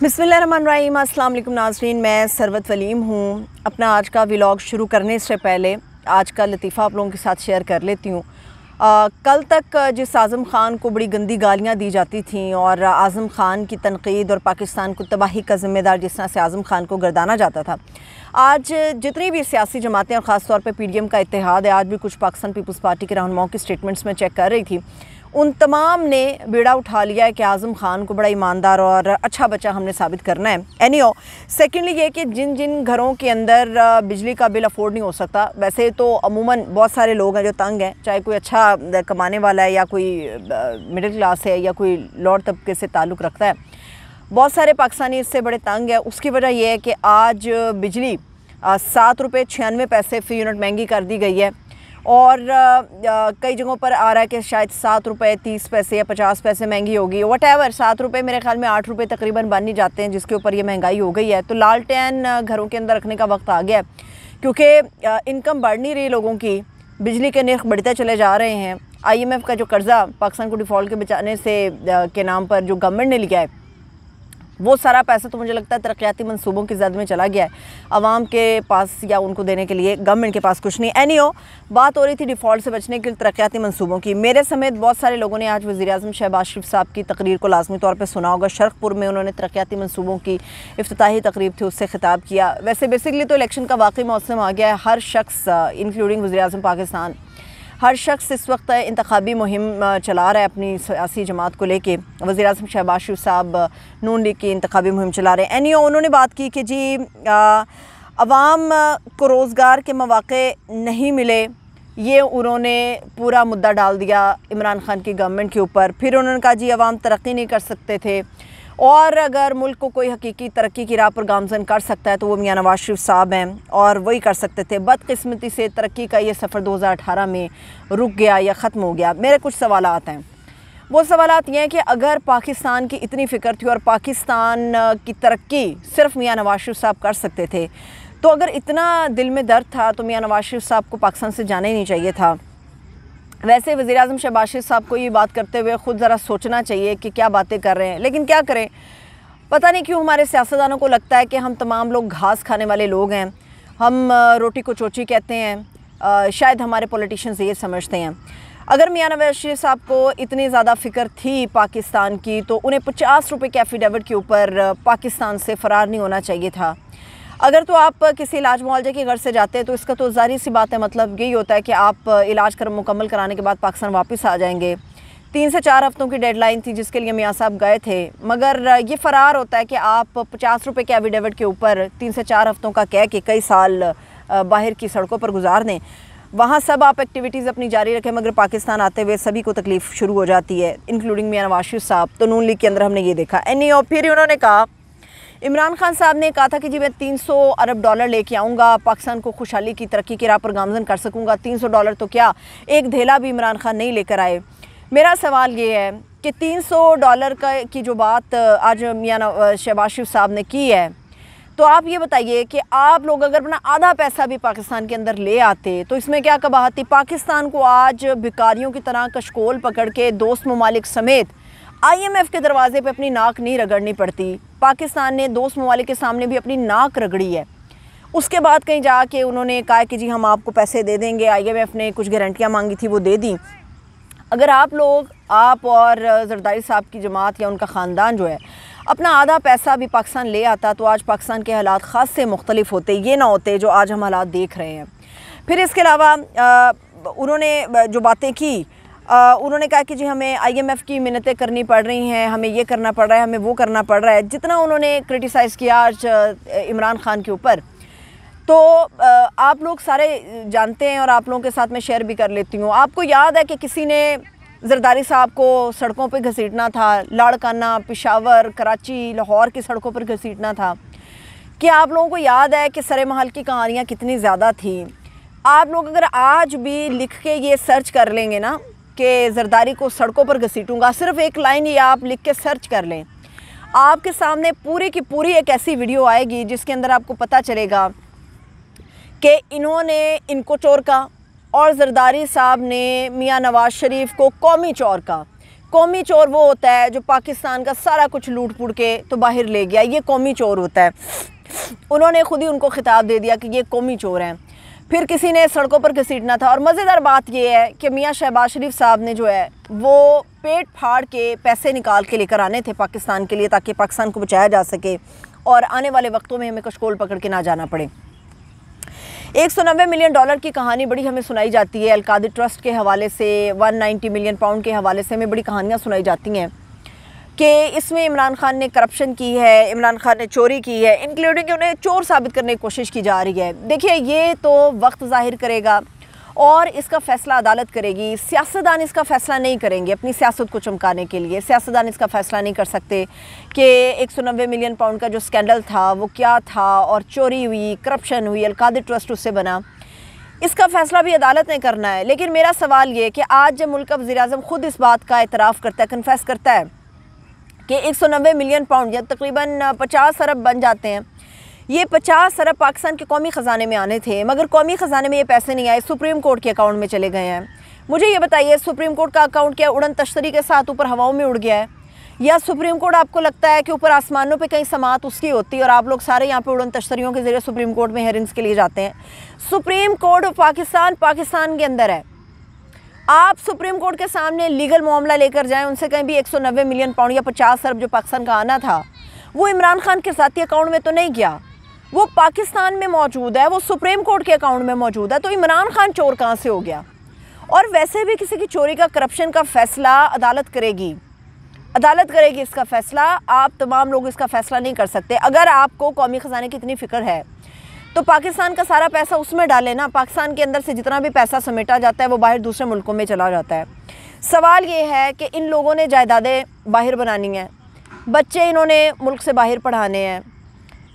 बिस्मिल्लाहिर्रहमानिर्रहीम। अस्सलाम वालेकुम नाज़रीन, मैं सरवत वलीम हूँ। अपना आज का व्लॉग शुरू करने से पहले आज का लतीफ़ा आप लोगों के साथ शेयर कर लेती हूँ। कल तक जिस आज़म ख़ान को बड़ी गंदी गालियाँ दी जाती थीं और आज़म ख़ान की तनक़ीद और पाकिस्तान को तबाही का ज़िम्मेदार जिस तरह से आज़म ख़ान को गर्दाना जाता था, आज जितनी भी सियासी जमातें और ख़ास तौर पे PDM का इत्तेहाद है, आज भी कुछ पाकिस्तान पीपल्स पार्टी के रहनुमाओं की स्टेटमेंट्स में चेक कर रही थी, उन तमाम ने बेड़ा उठा लिया है कि आज़म ख़ान को बड़ा ईमानदार और अच्छा बच्चा हमने साबित करना है। एनीहो, सेकेंडली ये कि जिन जिन घरों के अंदर बिजली का बिल अफोर्ड नहीं हो सकता, वैसे तो अमूमन बहुत सारे लोग हैं जो तंग हैं, चाहे कोई अच्छा कमाने वाला है या कोई मिडिल क्लास है या कोई लोअर तबके से ताल्लुक़ रखता है, बहुत सारे पाकिस्तानी इससे बड़े तंग है। उसकी वजह यह है कि आज बिजली 7 रुपये 96 पैसे फ़ी यूनिट महंगी कर दी गई है और कई जगहों पर आ रहा है कि शायद 7 रुपये 30 पैसे या 50 पैसे महंगी होगी। वटेवर 7 रुपये मेरे ख्याल में 8 रुपये तकरीबन बन ही जाते हैं, जिसके ऊपर ये महंगाई हो गई है। तो लालटेन घरों के अंदर रखने का वक्त आ गया है, क्योंकि इनकम बढ़ नहीं रही लोगों की, बिजली के नर्ख बढ़ते चले जा रहे हैं। IMF का जो कर्ज़ा पाकिस्तान को डिफ़ॉल्ट के बचाने से के नाम पर जो गवर्नमेंट ने लिया है, वो सारा पैसा तो मुझे लगता है तरक्याती मंसूबों की ज़द में चला गया है। आवाम के पास या उनको देने के लिए गवर्नमेंट के पास कुछ नहीं। एनीहो, बात हो रही थी डिफ़ॉल्ट से बचने के तरक्याती मंसूबों की। मेरे समेत बहुत सारे लोगों ने आज वज़ीर-ए-आज़म शहबाज शरीफ साहब की तकरीर को लाजमी तौर पर सुना होगा। शरखपुर में उन्होंने तरक्याती मंसूबों की इफ्तिताही तकरीब थी, उससे खिताब किया। वैसे बेसिकली तो इलेक्शन का वाकई मौसम आ गया है। हर शख्स इंक्लूडिंग वज़ीर-ए-आज़म पाकिस्तान, हर शख्स इस वक्त इंतखाबी मुहिम चला रहा है अपनी सियासी जमात को लेके। वज़ीर-ए-आज़म शहबाज शरीफ साहब नून लीग की इंतखाबी मुहिम चला रहे हैं। एनीहो, उन्होंने बात की कि जी अवाम को रोज़गार के मौक़े नहीं मिले, ये उन्होंने पूरा मुद्दा डाल दिया इमरान खान की गवर्नमेंट के ऊपर। फिर उन्होंने कहा जी अवाम तरक्की नहीं कर सकते थे और अगर मुल्क को कोई हकीकी तरक्की की राह पर गामज़न कर सकता है तो वो मियाँ नवाज़ शरीफ साहब हैं और वही कर सकते थे। बदकिस्मती से तरक्की का ये सफ़र 2018 में रुक गया या ख़त्म हो गया। मेरे कुछ सवालात हैं। वो सवालात ये हैं कि अगर पाकिस्तान की इतनी फ़िक्र थी और पाकिस्तान की तरक्की सिर्फ मियाँ नवाज़ शरीफ साहब कर सकते थे, तो अगर इतना दिल में दर्द था तो मियाँ नवाज़ शरीफ साहब को पाकिस्तान से जाना ही नहीं चाहिए था। वैसे वज़ीर-ए-आज़म शहबाज शरीफ साहब को ये बात करते हुए ख़ुद ज़रा सोचना चाहिए कि क्या बातें कर रहे हैं, लेकिन क्या करें, पता नहीं क्यों हमारे सियासतदानों को लगता है कि हम तमाम लोग घास खाने वाले लोग हैं, हम रोटी को चोची कहते हैं। शायद हमारे पॉलिटिशियंस ये समझते हैं। अगर मियाँ नवाज़ शरीफ साहब को इतनी ज़्यादा फ़िक्र थी पाकिस्तान की, तो उन्हें 50 रुपये के एफिडेविट के ऊपर पाकिस्तान से फ़रार नहीं होना चाहिए था। अगर तो आप किसी इलाज मुआवजे के घर से जाते हैं तो इसका तो ज़ाहिर सी बात है, मतलब यही होता है कि आप इलाज मुकम्मल कराने के बाद पाकिस्तान वापस आ जाएंगे। 3 से 4 हफ़्तों की डेडलाइन थी जिसके लिए मियाँ साहब गए थे, मगर ये फ़रार होता है कि आप 50 रुपये के एफिडेविट के ऊपर 3 से 4 हफ़्तों का कह के कई साल बाहर की सड़कों पर गुजार दें। वहाँ सब आप एक्टिविटीज़ अपनी जारी रखें, मगर पाकिस्तान आते हुए सभी को तकलीफ़ शुरू हो जाती है, इंक्लूडिंग मियाँ नवाज़ शरीफ साहब। तो नून लीग के अंदर हमने ये देखा। एनीहो, फिर उन्होंने कहा, इमरान खान साहब ने कहा था कि जी मैं $300 अरब लेके आऊँगा, पाकिस्तान को खुशहाली की तरक्की की राह पर गामज़न कर सकूँगा। $300 तो क्या, एक धेला भी इमरान खान नहीं लेकर आए। मेरा सवाल ये है कि $300 की जो बात आज मियाँ शहबाज शरीफ साहब ने की है, तो आप ये बताइए कि आप लोग अगर अपना आधा पैसा भी पाकिस्तान के अंदर ले आते तो इसमें क्या कबाहत थी। पाकिस्तान को आज भिखारियों की तरह कशकोल पकड़ के दोस्त ममालिक समेत IMF के दरवाजे पे अपनी नाक नहीं रगड़नी पड़ती। पाकिस्तान ने दोस्त ममालिक के सामने भी अपनी नाक रगड़ी है। उसके बाद कहीं जाके उन्होंने कहा कि जी हम आपको पैसे दे देंगे, IMF ने कुछ गारंटियाँ मांगी थी, वो दे दी। अगर आप लोग, आप और जरदारी साहब की जमात या उनका ख़ानदान जो है अपना आधा पैसा भी पाकिस्तान ले आता तो आज पाकिस्तान के हालात ख़ास से मुख्तलिफ होते, ये ना होते जो आज हम हालात देख रहे हैं। फिर इसके अलावा उन्होंने जो बातें की, उन्होंने कहा कि जी हमें IMF की मिन्नतें करनी पड़ रही हैं, हमें ये करना पड़ रहा है, हमें वो करना पड़ रहा है। जितना उन्होंने क्रिटिसाइज़ किया आज इमरान खान के ऊपर, तो आप लोग सारे जानते हैं और आप लोगों के साथ मैं शेयर भी कर लेती हूँ। आपको याद है कि किसी ने जरदारी साहब को सड़कों पे घसीटना था, लाड़काना, पेशावर, कराची, लाहौर की सड़कों पर घसीटना था। क्या आप लोगों को याद है कि सरे महल की कहानियाँ कितनी ज़्यादा थी। आप लोग अगर आज भी लिख के ये सर्च कर लेंगे ना कि जरदारी को सड़कों पर घसीटूँगा, सिर्फ एक लाइन ये आप लिख के सर्च कर लें, आपके सामने पूरी की पूरी एक ऐसी वीडियो आएगी जिसके अंदर आपको पता चलेगा कि इन्होंने इनको चोर का और जरदारी साहब ने मियाँ नवाज़ शरीफ को कौमी चोर का। कौमी चोर वो होता है जो पाकिस्तान का सारा कुछ लूट पुट के तो बाहर ले गया, ये कौमी चोर होता है। उन्होंने खुद ही उनको खिताब दे दिया कि ये कौमी चोर हैं। फिर किसी ने सड़कों पर घसीटना था। और मज़ेदार बात ये है कि मियाँ शहबाज शरीफ साहब ने जो है वो पेट फाड़ के पैसे निकाल के लेकर आने थे पाकिस्तान के लिए, ताकि पाकिस्तान को बचाया जा सके और आने वाले वक्तों में हमें कशकोल पकड़ के ना जाना पड़े। 190 मिलियन डॉलर की कहानी बड़ी हमें सुनाई जाती है। अल-कादिर ट्रस्ट के हवाले से 190 मिलियन पाउंड के हवाले से हमें बड़ी कहानियाँ सुनाई जाती हैं कि इसमें इमरान खान ने करप्शन की है, इमरान खान ने चोरी की है, इंक्लूडिंग उन्हें चोर साबित करने की कोशिश की जा रही है। देखिए, ये तो वक्त ज़ाहिर करेगा और इसका फ़ैसला अदालत करेगी। सियासतदान इसका फ़ैसला नहीं करेंगे अपनी सियासत को चमकाने के लिए। सियासतदान इसका फ़ैसला नहीं कर सकते कि 190 मिलियन पाउंड का जो स्कैंडल था वो क्या था और चोरी हुई, करप्शन हुई, अल-कादिर ट्रस्ट उससे बना। इसका फ़ैसला भी अदालत ने करना है। लेकिन मेरा सवाल ये कि आज जब मुल्क का वज़ीर-ए-आज़म ख़ुद इस बात का एतराफ़ करता है, कन्फेस करता है कि 190 मिलियन पाउंड या तकरीबन 50 अरब बन जाते हैं, ये 50 अरब पाकिस्तान के कौमी ख़जाने में आने थे, मगर कौमी ख़जाने में ये पैसे नहीं आए, सुप्रीम कोर्ट के अकाउंट में चले गए हैं। मुझे ये बताइए, सुप्रीम कोर्ट का अकाउंट क्या उड़न तश्तरी के साथ ऊपर हवाओं में उड़ गया है, या सुप्रीम कोर्ट आपको लगता है कि ऊपर आसमानों पे कहीं समात उसकी होती है और आप लोग सारे यहाँ पे उड़न तश्तरियों के ज़रिए सुप्रीम कोर्ट में हेयरिंग्स के लिए जाते हैं? सुप्रीम कोर्ट ऑफ पाकिस्तान के अंदर है। आप सुप्रीम कोर्ट के सामने लीगल मामला लेकर जाएं, उनसे कहीं भी 190 मिलियन पाउंड या 50 अरब जो पाकिस्तान का आना था वो इमरान खान के ज़ाती अकाउंट में तो नहीं गया, वो पाकिस्तान में मौजूद है, वो सुप्रीम कोर्ट के अकाउंट में मौजूद है। तो इमरान खान चोर कहाँ से हो गया? और वैसे भी किसी की चोरी का, करप्शन का फ़ैसला अदालत करेगी, अदालत करेगी इसका फ़ैसला। आप तमाम लोग इसका फ़ैसला नहीं कर सकते। अगर आपको कौमी ख़जाने की इतनी फ़िक्र है तो पाकिस्तान का सारा पैसा उसमें डालें ना। पाकिस्तान के अंदर से जितना भी पैसा समेटा जाता है वो बाहर दूसरे मुल्कों में चला जाता है। सवाल ये है कि इन लोगों ने जायदादें बाहर बनानी हैं, बच्चे इन्होंने मुल्क से बाहर पढ़ाने हैं,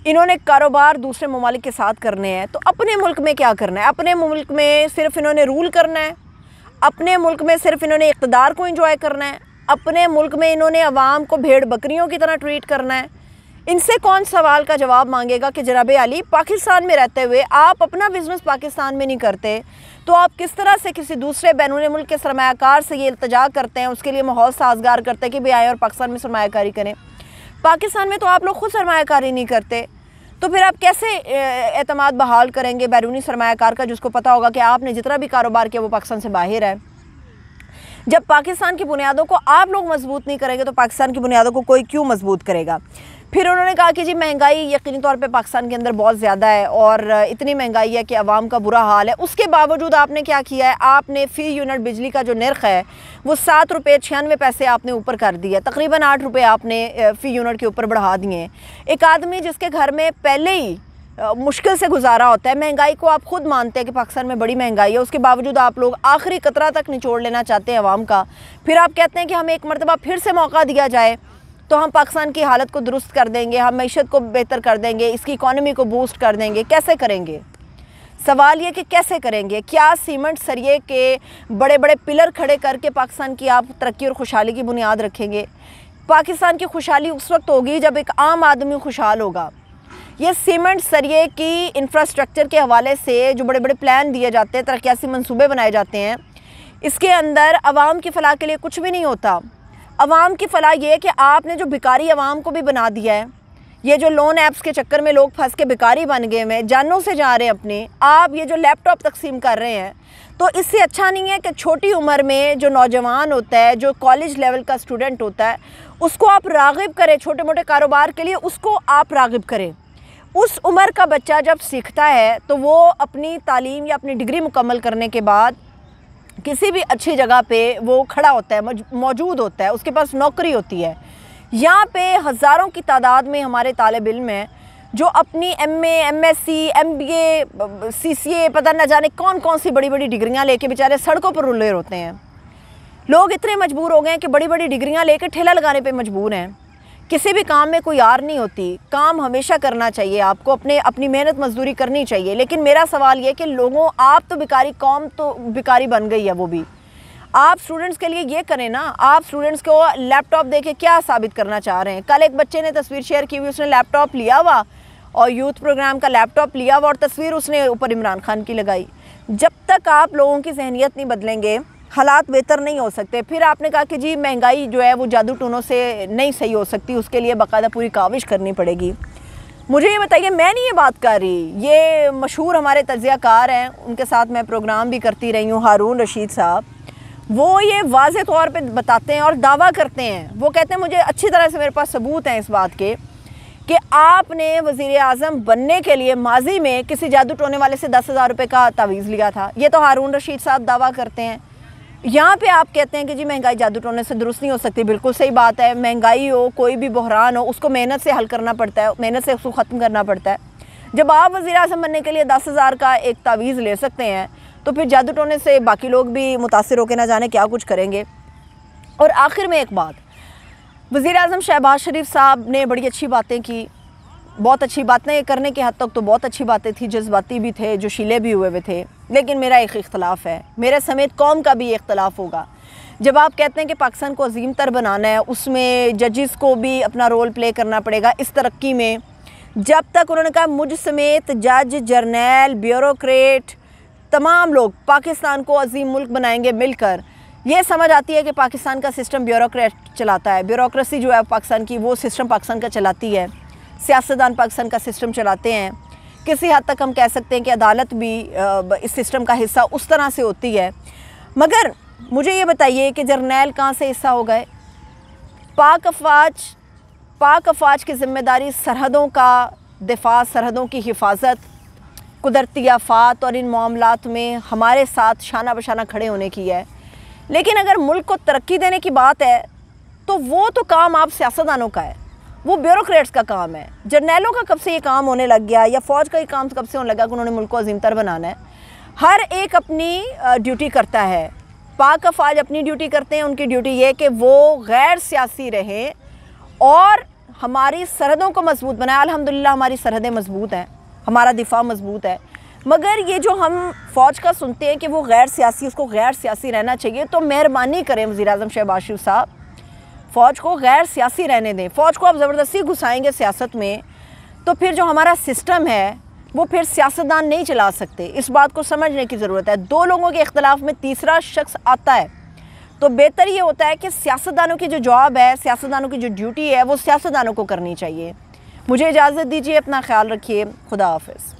इन्होंने कारोबार दूसरे ममालिक के साथ करने हैं, तो अपने मुल्क में क्या करना है? अपने मुल्क में सिर्फ इन्होंने रूल करना है, अपने मुल्क में सिर्फ इन्होंने इक़्तिदार को इंजॉय करना है, अपने मुल्क में इन्होंने अवाम को भेड़ बकरियों की तरह ट्रीट करना है। इनसे कौन सवाल का जवाब मांगेगा कि जनाब अली, पाकिस्तान में रहते हुए आप अपना बिज़नेस पाकिस्तान में नहीं करते, तो आप किस तरह से किसी दूसरे बैरून मुल्क के सरमायाकार से ये इल्तजा करते हैं, उसके लिए माहौल साजगार करते हैं कि भाई आए और पाकिस्तान में सरमायाकारी करें? पाकिस्तान में तो आप लोग खुद सरमायाकारी नहीं करते, तो फिर आप कैसे एतमाद बहाल करेंगे बैरूनी सरमायाकार का, जिसको पता होगा कि आपने जितना भी कारोबार किया वो पाकिस्तान से बाहर है? जब पाकिस्तान की बुनियादों को आप लोग मजबूत नहीं करेंगे तो पाकिस्तान की बुनियादों को कोई क्यों मजबूत करेगा? फिर उन्होंने कहा कि जी महंगाई यकीनी तौर पे पाकिस्तान के अंदर बहुत ज़्यादा है और इतनी महंगाई है कि आवाम का बुरा हाल है। उसके बावजूद आपने क्या किया है? आपने फ़ी यूनिट बिजली का जो नर्ख है वो 7 रुपये 96 पैसे आपने ऊपर कर दिया, तकरीबन 8 रुपये आपने फ़ी यूनिट के ऊपर बढ़ा दिए। एक आदमी जिसके घर में पहले ही मुश्किल से गुजारा होता है, महंगाई को आप खुद मानते हैं कि पाकिस्तान में बड़ी महंगाई है, उसके बावजूद आप लोग आखिरी कतरा तक निचोड़ लेना चाहते हैं आवाम का। फिर आप कहते हैं कि हमें एक मरतबा फिर से मौका दिया जाए तो हम पाकिस्तान की हालत को दुरुस्त कर देंगे, हम मईशत को बेहतर कर देंगे, इसकी इकॉनमी को बूस्ट कर देंगे। कैसे करेंगे? सवाल ये कि कैसे करेंगे? क्या सीमेंट सरिये के बड़े बड़े पिलर खड़े करके पाकिस्तान की आप तरक्की और खुशहाली की बुनियाद रखेंगे? पाकिस्तान की खुशहाली उस वक्त होगी जब एक आम आदमी खुशहाल होगा। ये सीमेंट सरिये की इंफ्रास्ट्रक्चर के हवाले से जो बड़े बड़े प्लान दिए जाते हैं, तरक्याती मंसूबे बनाए जाते हैं, इसके अंदर आवाम की फ़लाह के लिए कुछ भी नहीं होता। अवाम की फ़लाह ये है कि आपने जो भिकारी अवाम को भी बना दिया है, ये जो लोन ऐप्स के चक्कर में लोग फंस के भिकारी बन गए हैं, जानों से जा रहे हैं अपने, आप ये जो लैपटॉप तकसीम कर रहे हैं, तो इससे अच्छा नहीं है कि छोटी उम्र में जो नौजवान होता है, जो कॉलेज लेवल का स्टूडेंट होता है, उसको आप राग़िब करें छोटे मोटे कारोबार के लिए, उसको आप राग़िब करें। उस उम्र का बच्चा जब सीखता है तो वो अपनी तालीम या अपनी डिग्री मुकम्मल करने के बाद किसी भी अच्छी जगह पे वो खड़ा होता है, मौजूद होता है, उसके पास नौकरी होती है। यहाँ पे हज़ारों की तादाद में हमारे तालिब इल्म हैं जो अपनी MA, MSc, MBA, CCA, पता न जाने कौन कौन सी बड़ी बड़ी डिग्रियाँ लेके बेचारे सड़कों पर रुले होते हैं। लोग इतने मजबूर हो गए हैं कि बड़ी बड़ी डिग्रियाँ लेकर ठेला लगाने पे मजबूर हैं। किसी भी काम में कोई यार नहीं होती, काम हमेशा करना चाहिए आपको, अपनी मेहनत मजदूरी करनी चाहिए। लेकिन मेरा सवाल ये कि लोगों, आप तो भिखारी, कौम तो भिखारी बन गई है। वो भी आप स्टूडेंट्स के लिए ये करें ना। आप स्टूडेंट्स को लैपटॉप देके क्या साबित करना चाह रहे हैं? कल एक बच्चे ने तस्वीर शेयर की हुई, उसने लैपटॉप लिया हुआ और यूथ प्रोग्राम का लैपटॉप लिया हुआ और तस्वीर उसने ऊपर इमरान खान की लगाई। जब तक आप लोगों की जहनियत नहीं बदलेंगे हालात बेहतर नहीं हो सकते। फिर आपने कहा कि जी महंगाई जो है वो जादू टूनों से नहीं सही हो सकती, उसके लिए बाकायदा पूरी काविश करनी पड़ेगी। मुझे ये बताइए, मैं नहीं ये बात कर रही, ये मशहूर हमारे तज्ज़ियाकार हैं, उनके साथ मैं प्रोग्राम भी करती रही हूँ, हारून रशीद साहब, वो ये वाज़े तौर पे बताते हैं और दावा करते हैं। वो कहते हैं, मुझे अच्छी तरह से मेरे पास सबूत हैं इस बात के कि आपने वज़ीर आज़म बनने के लिए माजी में किसी जादू टोने वाले से 10,000 रुपये का तावीज़ लिया था। ये तो हारून रशीद साहब दावा करते हैं। यहाँ पे आप कहते हैं कि जी महंगाई जादू टोने से दुरुस्त नहीं हो सकती। बिल्कुल सही बात है, महंगाई हो, कोई भी बहरान हो, उसको मेहनत से हल करना पड़ता है, मेहनत से उसको ख़त्म करना पड़ता है। जब आप वज़ीर आज़म बनने के लिए 10,000 का एक तावीज़ ले सकते हैं, तो फिर जादू टोने से बाकी लोग भी मुतासिर होकर ना जाने क्या कुछ करेंगे। और आखिर में एक बात, वज़ीर आज़म शहबाज शरीफ साहब ने बड़ी अच्छी बातें की, बहुत अच्छी बातें करने के हद तक तो बहुत अच्छी बातें थी, जज्बाती भी थे, जोशीले भी हुए थे। लेकिन मेरा एक इख्तलाफ है, मेरे समेत कौम का भी इख्तलाफ होगा। जब आप कहते हैं कि पाकिस्तान को अजीम तर बनाना है, उसमें जजेस को भी अपना रोल प्ले करना पड़ेगा इस तरक्की में। जब तक उन्होंने कहा मुझ समेत जज, जर्नैल, ब्यूरोक्रेट, तमाम लोग पाकिस्तान को अजीम मुल्क बनाएंगे मिलकर, ये समझ आती है कि पाकिस्तान का सिस्टम ब्यूरोक्रेट चलाता है। ब्यूरोक्रेसी जो है पाकिस्तान की, वो सिस्टम पाकिस्तान का चलाती है। सियासतदान पाकिस्तान का सिस्टम चलाते हैं। किसी हद तक हम कह सकते हैं कि अदालत भी इस सिस्टम का हिस्सा उस तरह से होती है। मगर मुझे ये बताइए कि जर्नैल कहाँ से हिस्सा हो गए? पाक अफवाज की ज़िम्मेदारी सरहदों का दिफा, सरहदों की हिफाजत, कुदरती आफात और इन मामलात में हमारे साथ शाना बशाना खड़े होने की है। लेकिन अगर मुल्क को तरक्की देने की बात है तो वो तो काम आप सियासतदानों का है, वो ब्यूरोक्रेट्स का काम है। जर्नैलों का कब से ये काम होने लग गया, या फ़ौज का ये काम कब से होने लगा कि उन्होंने मुल्क को अजीमतर बनाना है? हर एक अपनी ड्यूटी करता है। पाक अफवाज अपनी ड्यूटी करते हैं, उनकी ड्यूटी ये कि वो गैर सियासी रहें और हमारी सरहदों को मजबूत बनाए। अल्हम्दुलिल्लाह हमारी सरहदें मजबूत हैं, हमारा दिफा मजबूत है। मगर ये जो हम फ़ौज का सुनते हैं कि वो गैर सियासी, उसको गैर सियासी रहना चाहिए, तो मेहरबानी करें वज़ीर आज़म शहबाज शरीफ साहब, फ़ौज को गैर सियासी रहने दें। फ़ौज को आप ज़बरदस्ती घुसाएंगे सियासत में तो फिर जो हमारा सिस्टम है वो फिर सियासतदान नहीं चला सकते। इस बात को समझने की ज़रूरत है। दो लोगों के इख्तलाफ में तीसरा शख्स आता है तो बेहतर ये होता है कि सियासतदानों की जो जॉब है, सियासतदानों की जो ड्यूटी है, वो सियासतदानों को करनी चाहिए। मुझे इजाज़त दीजिए, अपना ख्याल रखिए, खुदा हाफ़िज़।